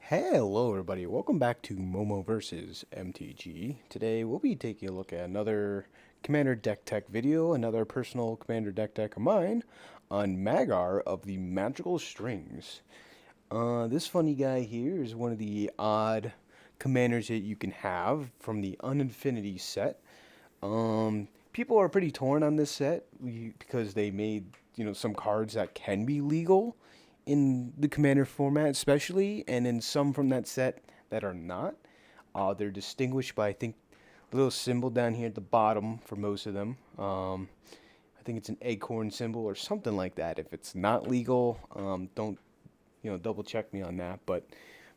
Hello everybody, welcome back to Momo vs. MTG. Today we'll be taking a look at another Commander Deck Tech video, another personal Commander Deck Tech of mine, on Magar of the Magical Strings. This funny guy here is one of the odd commanders that you can have from the Uninfinity set. People are pretty torn on this set because they made, some cards that can be legal in the commander format, especially, and then some from that set that are not. They're distinguished by, I think, a little symbol down here at the bottom for most of them. I think it's an acorn symbol or something like that. If it's not legal, don't double check me on that. But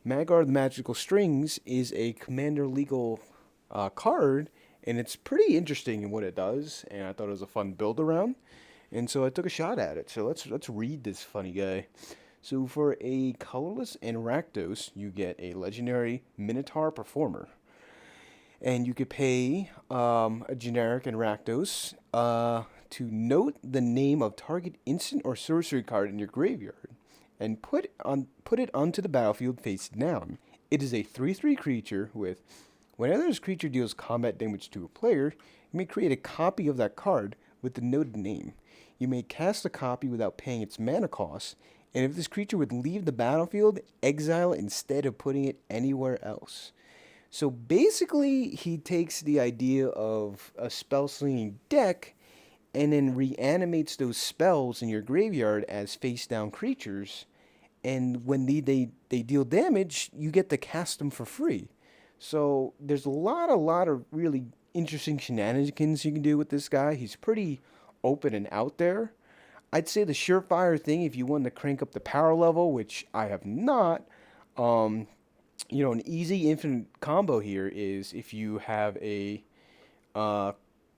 Magar the Magical Strings is a commander legal card, and it's pretty interesting in what it does. And I thought it was a fun build around. And so I took a shot at it. So let's read this funny guy. So for a colorless and Rakdos, you get a legendary Minotaur Performer. And you could pay a generic and Rakdos to note the name of target instant or sorcery card in your graveyard and put it onto the battlefield face down. It is a 3/3 creature with whenever this creature deals combat damage to a player, you may create a copy of that card with the noted name. You may cast a copy without paying its mana cost, and if this creature would leave the battlefield, exile it instead of putting it anywhere else. So basically, he takes the idea of a spell slinging deck and then reanimates those spells in your graveyard as face down creatures. And when they deal damage, you get to cast them for free. So there's a lot of really interesting shenanigans you can do with this guy. He's pretty open and out there. I'd say the surefire thing if you want to crank up the power level, which I have not, an easy infinite combo here is if you have a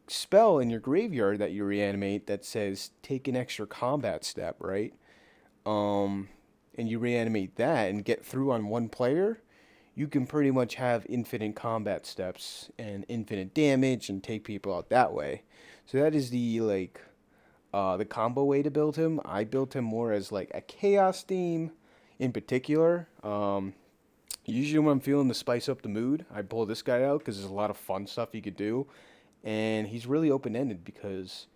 spell in your graveyard that you reanimate that says take an extra combat step, right? And you reanimate that and get through on one player, you can pretty much have infinite combat steps and infinite damage and take people out that way. So that is the combo way to build him. I built him more as like a chaos theme in particular. Usually when I'm feeling to spice up the mood, I pull this guy out because there's a lot of fun stuff he could do. And he's really open-ended because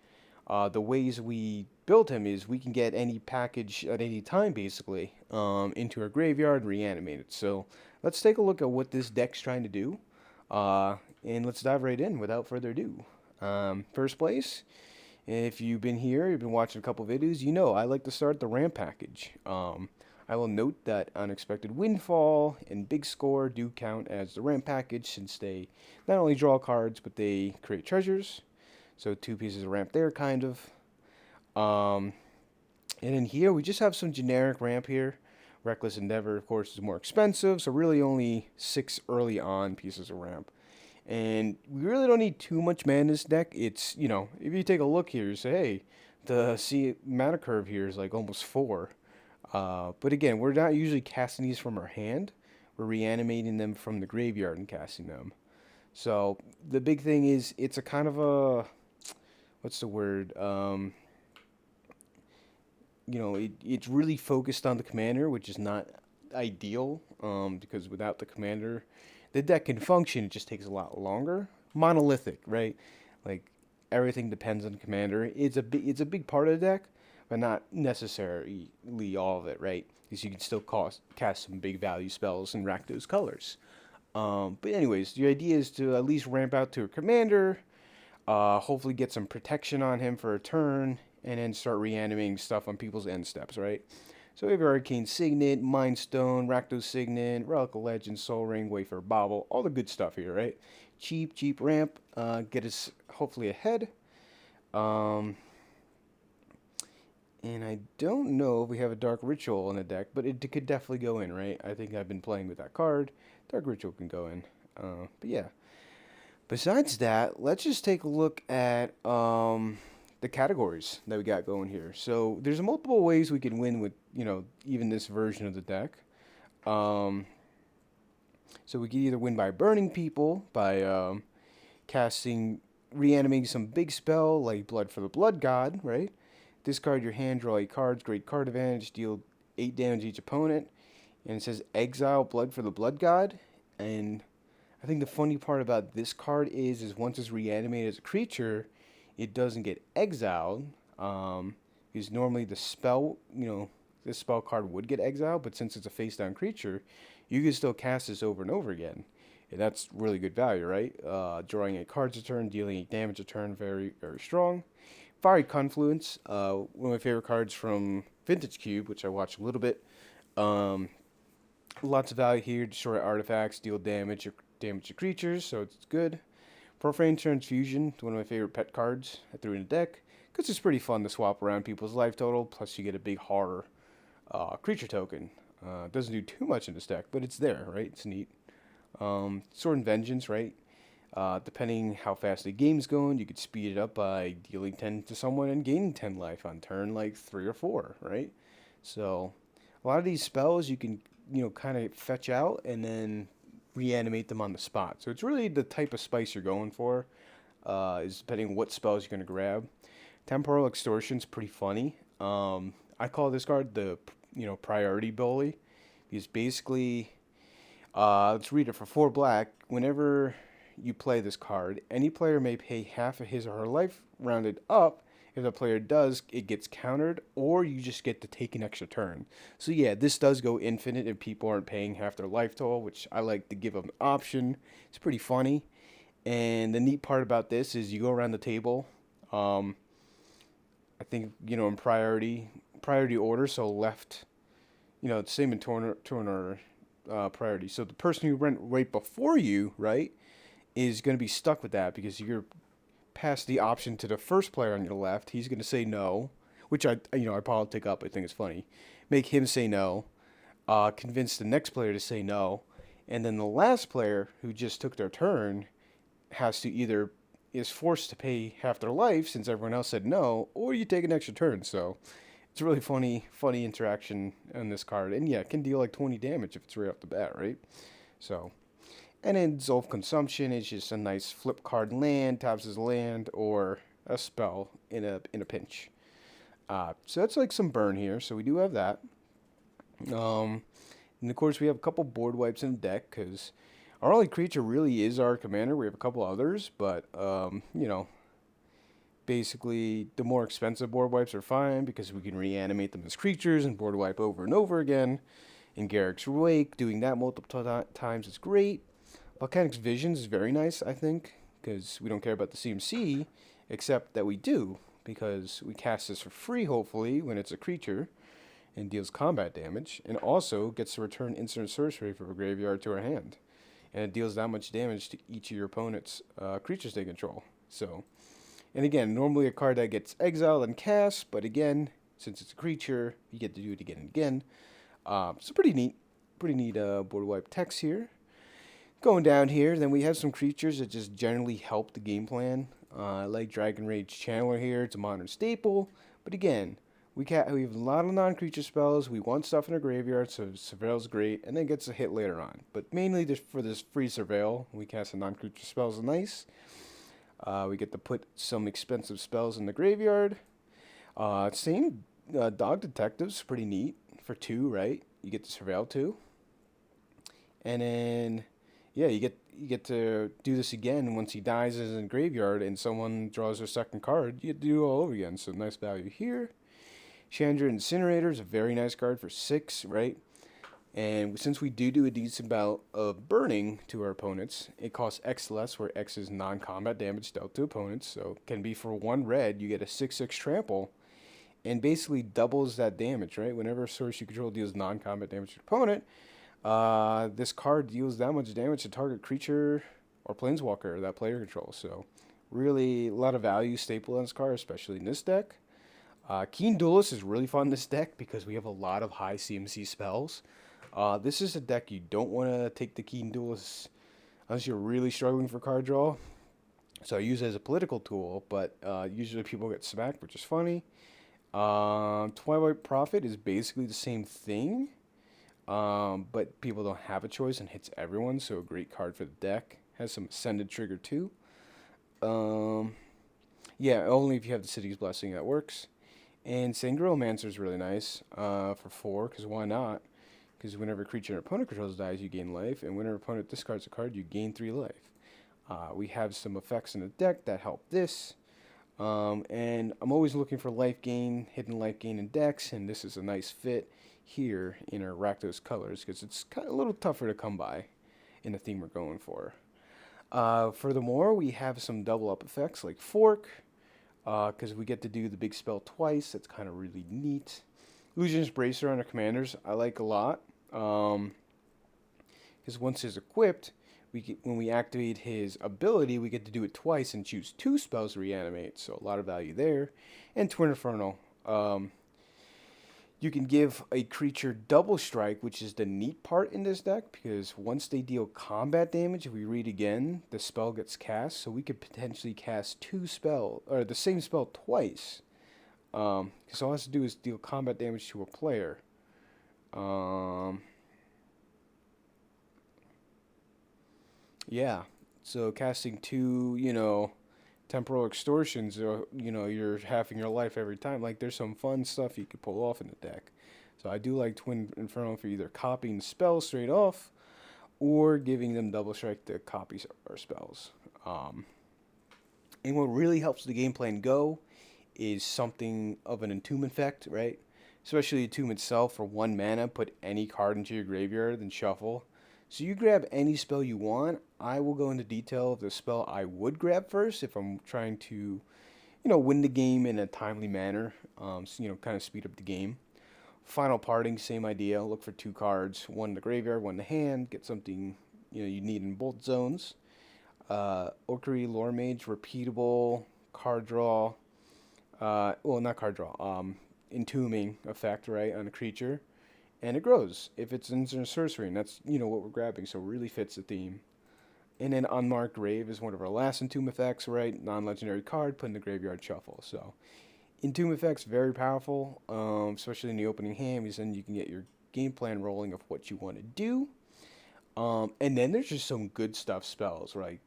the ways we build him is we can get any package at any time, basically, into our graveyard and reanimate it. So let's take a look at what this deck's trying to do. And let's dive right in without further ado. First place, if you've been here, you've been watching a couple videos, you know I like to start the ramp package. I will note that Unexpected Windfall and Big Score do count as the ramp package since they not only draw cards, but they create treasures. So 2 pieces of ramp there, kind of. And in here, we just have some generic ramp here. Reckless Endeavor, of course, is more expensive, so really only 6 early on pieces of ramp. And we really don't need too much mana in this deck. It's, if you take a look here, you say, hey, the mana curve here is like almost 4. But again, we're not usually casting these from our hand. We're reanimating them from the graveyard and casting them. So the big thing is it's a kind of a, what's the word? It's really focused on the commander, which is not ideal because without the commander, the deck can function. It just takes a lot longer. Monolithic, right? Like everything depends on the commander. It's a big part of the deck, but not necessarily all of it, right? Because you can still cast some big value spells and rack those colors. But anyways, the idea is to at least ramp out to a commander, hopefully get some protection on him for a turn, and then start reanimating stuff on people's end steps, right? So we have Arcane Signet, Mind Stone, Rakdos Signet, Relic of Legend, Soul Ring, Wayfarer Bauble, all the good stuff here, right? Cheap ramp, get us hopefully ahead. And I don't know if we have a Dark Ritual in the deck, but it could definitely go in, right? I think I've been playing with that card. Dark Ritual can go in. But yeah. Besides that, let's just take a look at the categories that we got going here. So there's multiple ways we can win with, even this version of the deck. So we can either win by burning people, by reanimating some big spell like Blood for the Blood God, right? Discard your hand, draw 8 cards, great card advantage, deal 8 damage to each opponent. And it says exile blood for the blood god. And I think the funny part about this card is once it's reanimated as a creature, it doesn't get exiled. Because normally the spell, this spell card would get exiled, but since it's a face down creature, you can still cast this over and over again. And that's really good value, right? Drawing 8 cards a turn, dealing 8 damage a turn, very, very strong. Fiery Confluence, one of my favorite cards from Vintage Cube, which I watched a little bit. Um, Lots of value here. Destroy artifacts, deal damage to creatures, so it's good. Profane Transfusion, one of my favorite pet cards. I threw in a deck because it's pretty fun to swap around people's life total. Plus, you get a big horror creature token. Doesn't do too much in this deck, but it's there, right? It's neat. Sword and Vengeance, right? Depending how fast the game's going, you could speed it up by dealing 10 to someone and gaining 10 life on turn like 3 or 4, right? So, a lot of these spells you can, kind of fetch out and then reanimate them on the spot. So, it's really the type of spice you're going for, is depending on what spells you're going to grab. Temporal Extortion's pretty funny. I call this card the, priority bully, because basically, let's read it for 4 black. Whenever you play this card, any player may pay half of his or her life rounded up. If the player does, it gets countered, or you just get to take an extra turn. So yeah, this does go infinite if people aren't paying half their life total, which I like to give them an option. It's pretty funny. And the neat part about this is you go around the table. I think, in priority order, so left, same in turn order priority. So the person who went right before you, right, is going to be stuck with that because you're past the option to the first player on your left. He's going to say no, which I politic up. I think it's funny. Make him say no. Convince the next player to say no, and then the last player who just took their turn has to either is forced to pay half their life since everyone else said no, or you take an extra turn. So it's a really funny interaction on this card, and yeah, it can deal like 20 damage if it's right off the bat, right? So. And then Zolf Consumption is just a nice flip card land, taps his land, or a spell in a pinch. So that's like some burn here. So we do have that. And of course we have a couple board wipes in the deck because our only creature really is our commander. We have a couple others, but basically the more expensive board wipes are fine because we can reanimate them as creatures and board wipe over and over again. In Garrick's Wake, doing that multiple times is great. Volcanic's Visions is very nice, I think, because we don't care about the CMC, except that we do, because we cast this for free, hopefully, when it's a creature, and deals combat damage, and also gets to return instant sorcery from a graveyard to our hand. And it deals that much damage to each of your opponent's creatures they control. So, and again, normally a card that gets exiled and cast, but again, since it's a creature, you get to do it again and again. So pretty neat board wipe text here. Going down here, then we have some creatures that just generally help the game plan. I like Dragon Rage Channeler here. It's a modern staple. But again, we have a lot of non-creature spells. We want stuff in our graveyard, so Surveil's great, and then gets a hit later on. But mainly just for this free Surveil, we cast the non-creature spells nice. We get to put some expensive spells in the graveyard. Same Dog Detective's pretty neat for 2, right? You get to Surveil 2. And then... yeah, you get to do this again once he dies in the graveyard and someone draws their second card. You get to do it all over again, so nice value here. Chandra Incinerator is a very nice card for 6, right? And since we do a decent bout of burning to our opponents, it costs X less, where X is non-combat damage dealt to opponents. So it can be for 1 red, you get a 6/6 trample, and basically doubles that damage, right? Whenever a source you control deals non-combat damage to your opponent, this card deals that much damage to target creature or planeswalker that player controls. So, really, a lot of value staple on this card, especially in this deck. Keen Duelist is really fun in this deck because we have a lot of high CMC spells. This is a deck you don't want to take the Keen Duelist unless you're really struggling for card draw. So I use it as a political tool, but usually people get smacked, which is funny. Twilight Prophet is basically the same thing. But people don't have a choice and hits everyone, so a great card for the deck. Has some Ascended trigger too. Yeah, only if you have the City's Blessing that works. And Sangreal Mancer is really nice for 4, because why not? because whenever a creature an opponent controls dies, you gain life, and whenever opponent discards a card, you gain 3 life. We have some effects in the deck that help this. And I'm always looking for life gain, hidden life gain in decks, and this is a nice fit here in our Rakdos colors because it's kind of a little tougher to come by in the theme we're going for. Furthermore, we have some double up effects like Fork, because we get to do the big spell twice. That's kind of really neat. Illusionist Bracer on our commanders I like a lot, because once it's equipped, when we activate his ability, we get to do it twice and choose 2 spells to reanimate, so a lot of value there. And Twin Inferno. You can give a creature double strike, which is the neat part in this deck, because once they deal combat damage, if we read again, the spell gets cast, so we could potentially cast 2 spells, or the same spell twice. Because all it has to do is deal combat damage to a player. Yeah, so casting 2, temporal extortions, or you're halving your life every time. Like, there's some fun stuff you could pull off in the deck. So I do like Twin Inferno for either copying spells straight off, or giving them double strike to copy our spells. And what really helps the game plan go is something of an entombment effect, right? Especially Entomb itself for 1 mana, put any card into your graveyard, then shuffle. So you grab any spell you want. I will go into detail of the spell I would grab first if I'm trying to, win the game in a timely manner. So, kind of speed up the game. Final parting, same idea. Look for 2 cards, 1 in the graveyard, 1 in the hand. Get something you need in both zones. Orrery, Lore Mage, repeatable card draw. Well, not card draw. Entombing effect, right, on a creature. And it grows if it's instant sorcery, and that's what we're grabbing, so it really fits the theme. And then Unmarked Grave is one of our last Entomb effects, right? Non-legendary card, put in the graveyard, shuffle. So Entomb effects, very powerful, especially in the opening hand, because then you can get your game plan rolling of what you want to do. And then there's just some good stuff spells, right?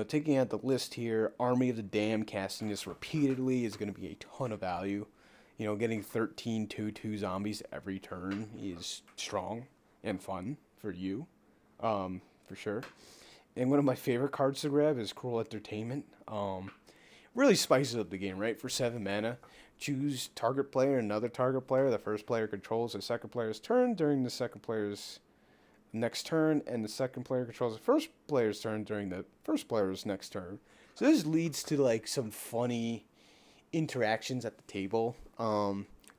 Taking out the list here, Army of the Damned, casting this repeatedly is going to be a ton of value. Getting 13 2/2 zombies every turn is strong and fun for you, for sure. And one of my favorite cards to grab is Cruel Entertainment. Really spices up the game, right? For 7 mana, choose target player, another target player. The first player controls the second player's turn during the second player's next turn, and the second player controls the first player's turn during the first player's next turn. So this leads to like some funny interactions at the table.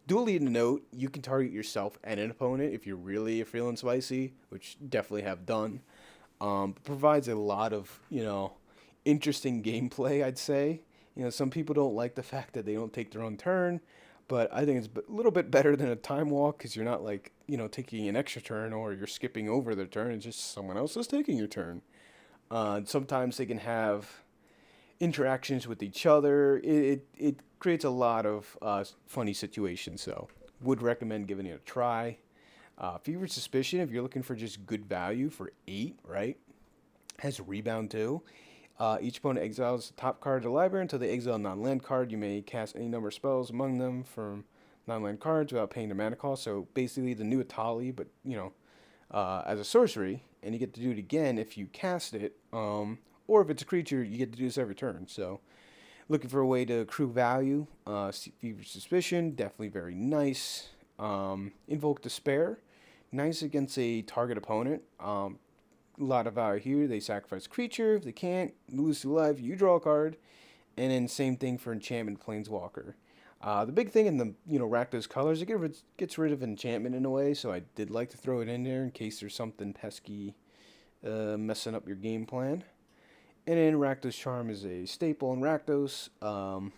Duly to note, you can target yourself and an opponent if you're really feeling spicy, which definitely have done. Provides a lot of interesting gameplay, I'd say. Some people don't like the fact that they don't take their own turn, but I think it's a little bit better than a time walk, because you're not like taking an extra turn, or you're skipping over their turn. It's just someone else is taking your turn. Sometimes they can have interactions with each other. It creates a lot of funny situations, so would recommend giving it a try. Fever Suspicion, if you're looking for just good value for 8, right? Has Rebound too. Each opponent exiles the top card of the library until they exile a non-land card. You may cast any number of spells among them from non-land cards without paying the mana cost. So basically the new Atali, but as a sorcery, and you get to do it again if you cast it. Or if it's a creature, you get to do this every turn. So, looking for a way to accrue value. Fever Suspicion, definitely very nice. Invoke Despair, nice against a target opponent. A lot of value here. They sacrifice a creature. If they can't, lose 2 life, you draw a card. And then same thing for Enchantment Planeswalker. The big thing in the Rakdos colors, it gets rid of enchantment in a way. So I did like to throw it in there in case there's something pesky messing up your game plan. And then Rakdos Charm is a staple in Rakdos. I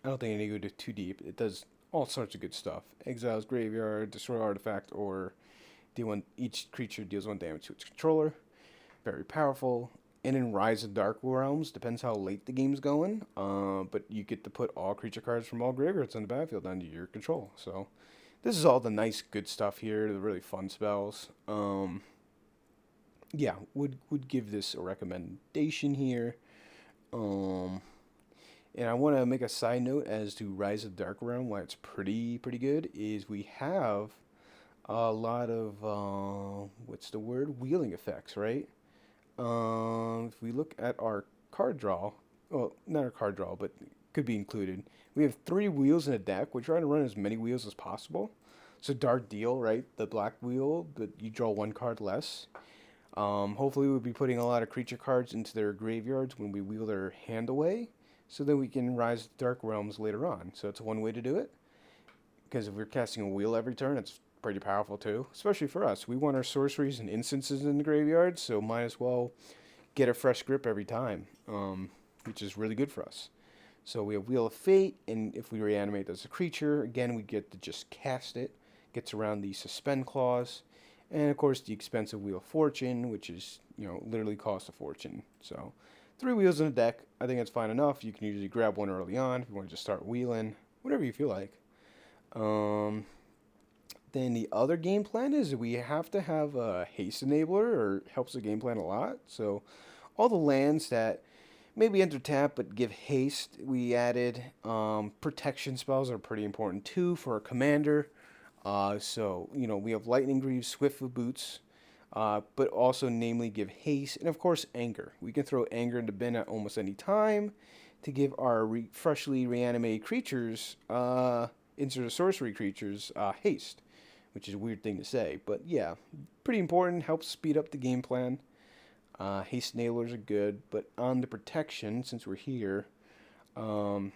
don't think I need to go too deep. It does all sorts of good stuff. Exiles graveyard, destroy artifact, or each creature deals 1 damage to its controller. Very powerful. And in Rise of Dark Realms, depends how late the game's going. But you get to put all creature cards from all graveyards on the battlefield under your control. So this is all the nice, good stuff here. The really fun spells. Yeah, would give this a recommendation here. And I want to make a side note as to Rise of Dark Realm, why it's pretty good, is we have a lot of what's the word? Wheeling effects, right? If we look at our card draw, well, not our card draw, but could be included. We have 3 wheels in a deck. We're trying to run as many wheels as possible. So Dark Deal, right? The black wheel, but you draw 1 card less. Hopefully, we'll be putting a lot of creature cards into their graveyards when we wheel their hand away, so that we can rise to Dark Realms later on. So it's one way to do it. Because if we're casting a wheel every turn, it's pretty powerful too. Especially for us, we want our sorceries and instances in the graveyard, so might as well get a fresh grip every time, which is really good for us. So we have Wheel of Fate, and if we reanimate as a creature, again, we get to just cast it. Gets around the suspend clause, and of course the expensive Wheel of Fortune, which is, literally costs a fortune. So 3 wheels in a deck, I think that's fine enough. You can usually grab one early on if you want to just start wheeling, whatever you feel like. Um, then the other game plan is we have to have a haste enabler, or helps the game plan a lot. So all the lands that maybe enter tap but give haste, we added. Protection spells are pretty important too for a commander. So we have Lightning Greaves, Swiftfoot Boots, but also namely give haste, and of course anger. We can throw anger into bin at almost any time to give our freshly reanimated creatures, insert a sorcery creatures, haste, which is a weird thing to say, but yeah, pretty important. Helps speed up the game plan. Haste nailers are good, but on the protection, since we're here, um,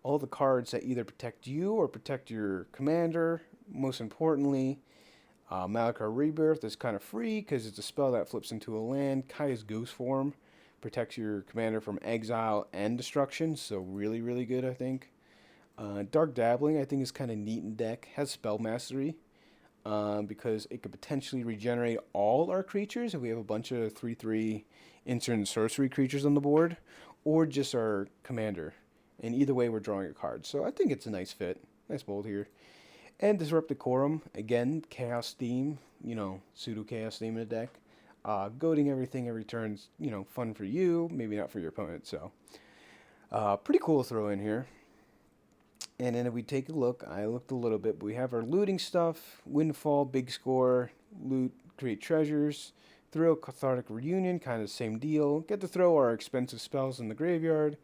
all the cards that either protect you or protect your commander. Most importantly, Magar Rebirth is kind of free because it's a spell that flips into a land. Kaya's Ghost Form protects your commander from exile and destruction, so really, really good, I think. Dark Dabbling, I think, is kind of neat in deck. Has Spell Mastery, because it could potentially regenerate all our creatures if we have a bunch of 3/3 instant sorcery creatures on the board, or just our commander. And either way, we're drawing a card. So I think it's a nice fit. Nice bold here. And Disrupt Decorum, again, Chaos theme, pseudo Chaos theme in the deck. Goading everything every turn's, fun for you, maybe not for your opponent. So pretty cool to throw in here. And then if we take a look, I looked a little bit, but we have our looting stuff, Windfall, Big Score, Loot, Create Treasures, Thrill, Cathartic Reunion, kind of the same deal. Get to throw our expensive spells in the graveyard.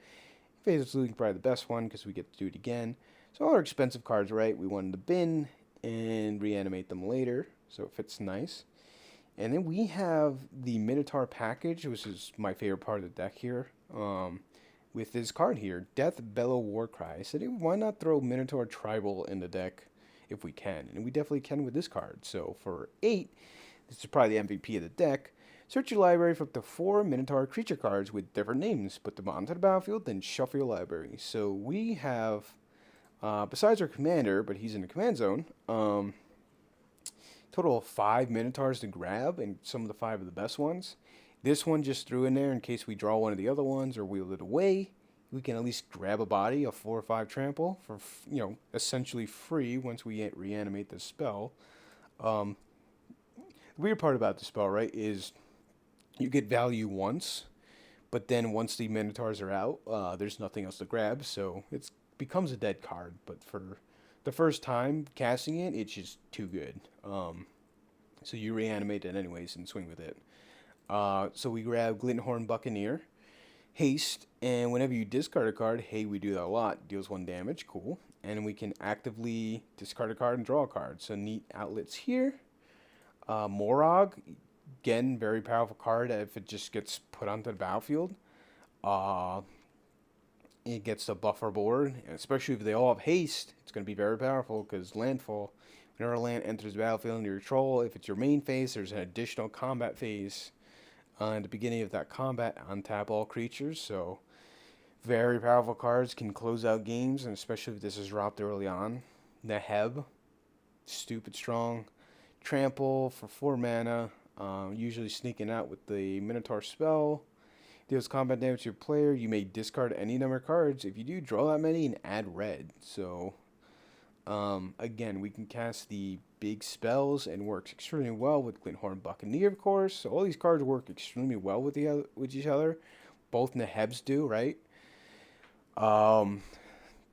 Phaseless Looting, probably the best one because we get to do it again. So all our expensive cards, right, we want to bin and reanimate them later, so it fits nice. And then we have the Minotaur package, which is my favorite part of the deck here. With this card here, Deathbellow Warcry. I said, why not throw Minotaur Tribal in the deck if we can? And we definitely can with this card. So for 8, this is probably the MVP of the deck. Search your library for up to 4 Minotaur creature cards with different names. Put them onto the battlefield, then shuffle your library. So we have, besides our commander, but he's in the command zone, total of 5 Minotaurs to grab, and some of the 5 are the best ones. This one just threw in there in case we draw one of the other ones or wheel it away. We can at least grab a body, a 4 or 5 trample, for, essentially free once we reanimate the spell. The weird part about the spell, right, is you get value once, but then once the Minotaurs are out, there's nothing else to grab, so it becomes a dead card. But for the first time casting it, it's just too good. So you reanimate it anyways and swing with it. So we grab Glinthorn Buccaneer, haste, and whenever you discard a card, hey, we do that a lot, deals 1 damage, cool. And we can actively discard a card and draw a card. So neat outlets here. Morog, again, very powerful card if it just gets put onto the battlefield. It gets to buffer board, and especially if they all have haste, it's going to be very powerful because landfall. Whenever a land enters the battlefield under your control, if it's your main phase, there's an additional combat phase at the beginning of that combat. Untap all creatures, so very powerful cards, can close out games, and especially if this is dropped early on. Neheb, stupid strong. Trample for 4 mana, usually sneaking out with the Minotaur spell. Deals combat damage to your player. You may discard any number of cards. If you do, draw that many and add red. So, again, we can cast the big spells and works extremely well with Glinthorn Buccaneer, of course. So all these cards work extremely well with each other. Both Nehebs do, right?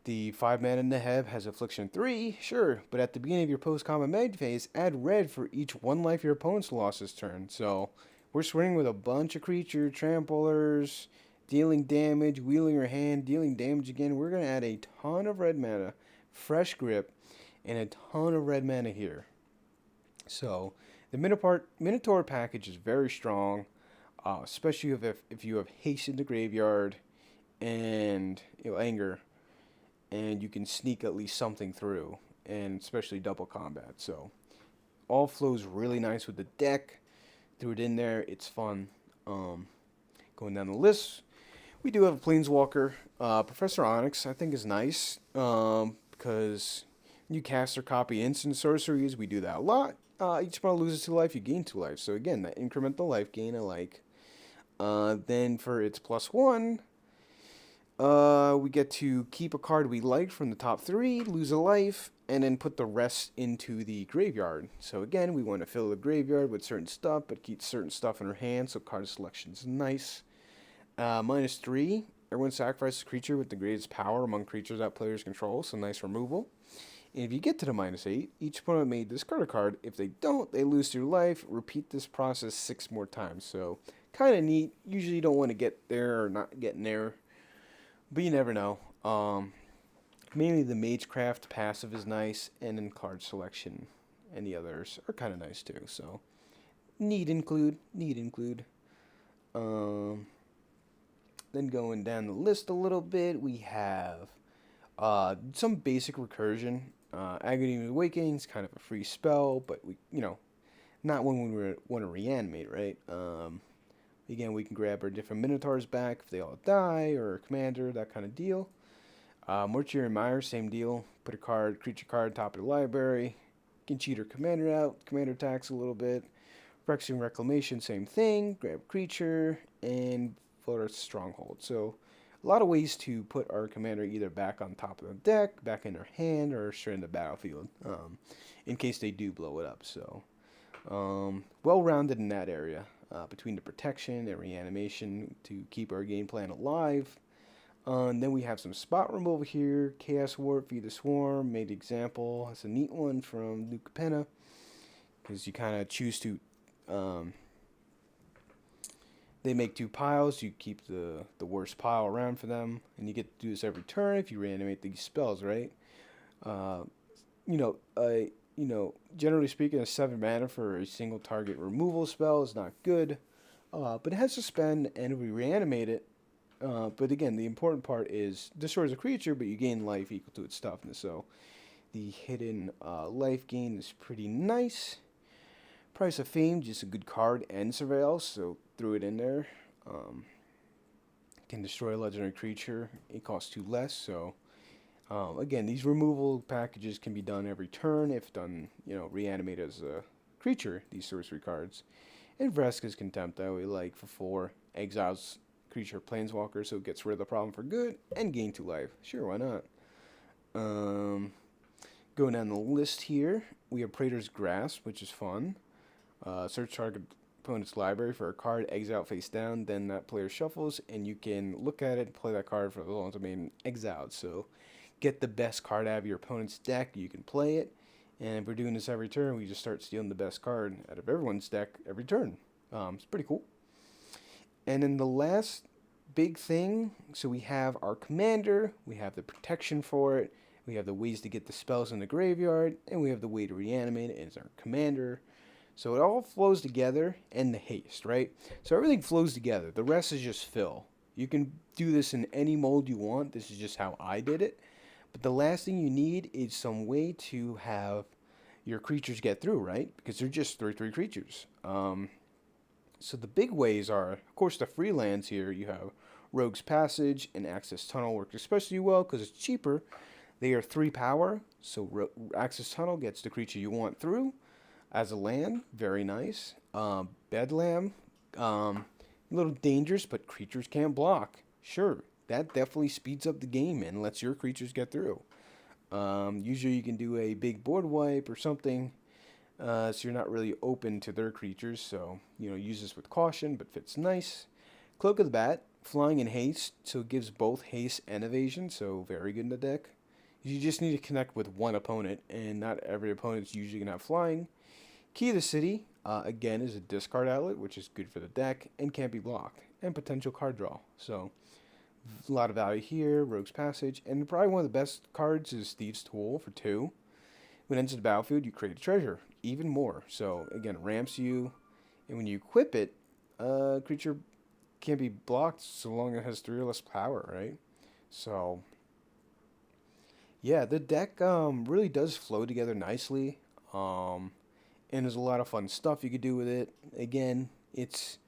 The 5 mana in the Heb has Affliction 3, sure, but at the beginning of your post-combat med phase, add red for each 1 life your opponent's lost this turn. So we're swinging with a bunch of creature tramplers, dealing damage, wheeling your hand, dealing damage again. We're going to add a ton of red mana, fresh grip, and a ton of red mana here. So the Minotaur package is very strong, especially if you have haste in the graveyard and anger, and you can sneak at least something through, and especially double combat. So all flows really nice with the deck. Threw it in there. It's fun. Going down the list, we do have a Planeswalker. Professor Onyx, I think, is nice because you cast or copy instant sorceries. We do that a lot. Each opponent loses 2 life, you gain 2 life. So again, that incremental life gain I like. Then for its +1, we get to keep a card we like from the top 3, lose a life, and then put the rest into the graveyard. So again, we want to fill the graveyard with certain stuff, but keep certain stuff in our hand, so card selection is nice. -3, everyone sacrifices a creature with the greatest power among creatures that players control, so nice removal. And if you get to the -8, each opponent may discard a card. If they don't, they lose 2 life. Repeat this process 6 more times. So kind of neat. Usually you don't want to get there or not getting there, but you never know. Mainly the Magecraft passive is nice, and then card selection and the others are kind of nice too. So need include. Then going down the list a little bit, we have some basic recursion. Agony of Awakening is kind of a free spell, but we, not when we want to reanimate, right? Again, we can grab our different Minotaurs back if they all die, or a commander, that kind of deal. Mortuary Mire, same deal. Put a creature card, top of the library. Can cheat our commander out. Commander attacks a little bit. Phyrexian Reclamation, same thing. Grab creature and float our Stronghold. So a lot of ways to put our commander either back on top of the deck, back in their hand, or straight in the battlefield, in case they do blow it up. So well-rounded in that area, between the protection and reanimation to keep our game plan alive. And then we have some spot removal here. Chaos Warp, Feed the Swarm, made example. That's a neat one from Luke Penna, because you kind of choose to... they make 2 piles. You keep the worst pile around for them, and you get to do this every turn if you reanimate these spells, right? Generally speaking, a 7 mana for a single target removal spell is not good, but it has to spend, and we reanimate it. But again, the important part is destroys a creature, but you gain life equal to its toughness. So the hidden life gain is pretty nice. Price of Fame, just a good card and Surveil, so threw it in there. Can destroy a legendary creature. It costs 2 less, so again, these removal packages can be done every turn if done, reanimate as a creature, these sorcery cards. And Vraska's Contempt, I would like for 4. Exiles creature Planeswalker, so it gets rid of the problem for good and gain 2 life. Sure, why not? Going down the list here, we have Praetor's Grasp, which is fun. Search target opponent's library for a card, exile face down, then that player shuffles, and you can look at it and play that card for as long as it remains exiled. So get the best card out of your opponent's deck, you can play it, and if we're doing this every turn, we just start stealing the best card out of everyone's deck every turn. It's pretty cool. And then the last big thing, so we have our commander, we have the protection for it, we have the ways to get the spells in the graveyard, and we have the way to reanimate it as our commander. So it all flows together, and the haste, right? So everything flows together. The rest is just fill. You can do this in any mold you want. This is just how I did it. But the last thing you need is some way to have your creatures get through, right? Because they're just 3/3 creatures. So the big ways are, of course, the free lands here. You have Rogue's Passage and Access Tunnel works especially well because it's cheaper. They are 3 power, so Access Tunnel gets the creature you want through as a land. Very nice. Bedlam, a little dangerous, but creatures can't block. Sure, that definitely speeds up the game and lets your creatures get through. Usually you can do a big board wipe or something, so you're not really open to their creatures. So, use this with caution, but fits nice. Cloak of the Bat, flying and haste, so it gives both haste and evasion, so very good in the deck. You just need to connect with one opponent, and not every opponent's usually gonna have flying. Key to the City, again, is a discard outlet, which is good for the deck and can't be blocked, and potential card draw. So, a lot of value here. Rogue's Passage, and probably one of the best cards is Thieves' Tool for 2. When it enters the battlefield, you create a treasure, even more. So, again, ramps you, and when you equip it, creature can't be blocked so long as it has 3 or less power, right? So, yeah, the deck really does flow together nicely. Um, and there's a lot of fun stuff you could do with it. Again, it's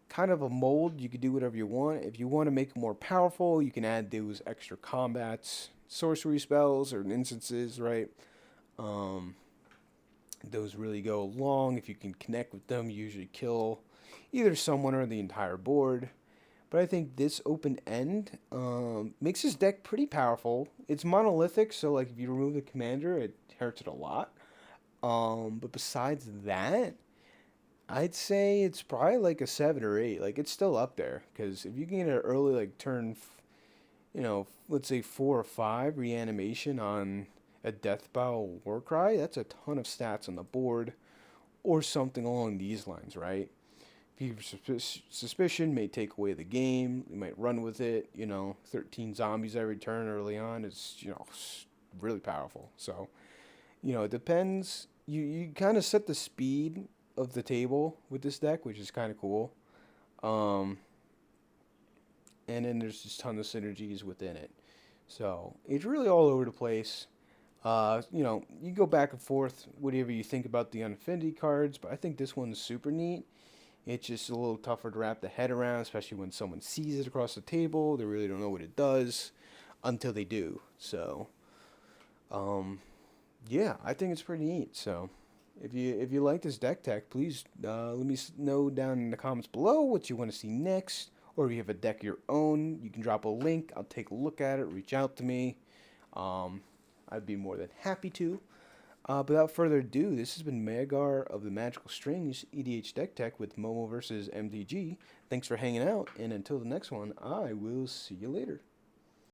kind of a mold. You could do whatever you want. If you want to make it more powerful, you can add those extra combats, sorcery spells, or instances, right? Um, those really go long. If you can connect with them, you usually kill either someone or the entire board. But I think this open end makes this deck pretty powerful. It's monolithic, so like if you remove the commander, it hurts it a lot. But besides that, I'd say it's probably like a 7 or 8. Like it's still up there because if you can get an early like turn, let's say 4 or 5 reanimation on a Deathbellow Warcry, that's a ton of stats on the board, or something along these lines, right? Suspicion may take away the game. You might run with it. 13 zombies every turn early on is really powerful. So it depends. You kind of set the speed of the table with this deck, which is kind of cool. Um, and then there's just tons of synergies within it. So it's really all over the place. You go back and forth, whatever you think about the Infinity cards, but I think this one's super neat. It's just a little tougher to wrap the head around, especially when someone sees it across the table. They really don't know what it does until they do. So, yeah, I think it's pretty neat. So, if you like this deck tech, please let me know down in the comments below what you want to see next, or if you have a deck of your own, you can drop a link. I'll take a look at it. Reach out to me. Um, I'd be more than happy to. Without further ado, this has been Magar of the Magical Strings EDH Deck Tech with Momo versus MTG. Thanks for hanging out, and until the next one, I will see you later.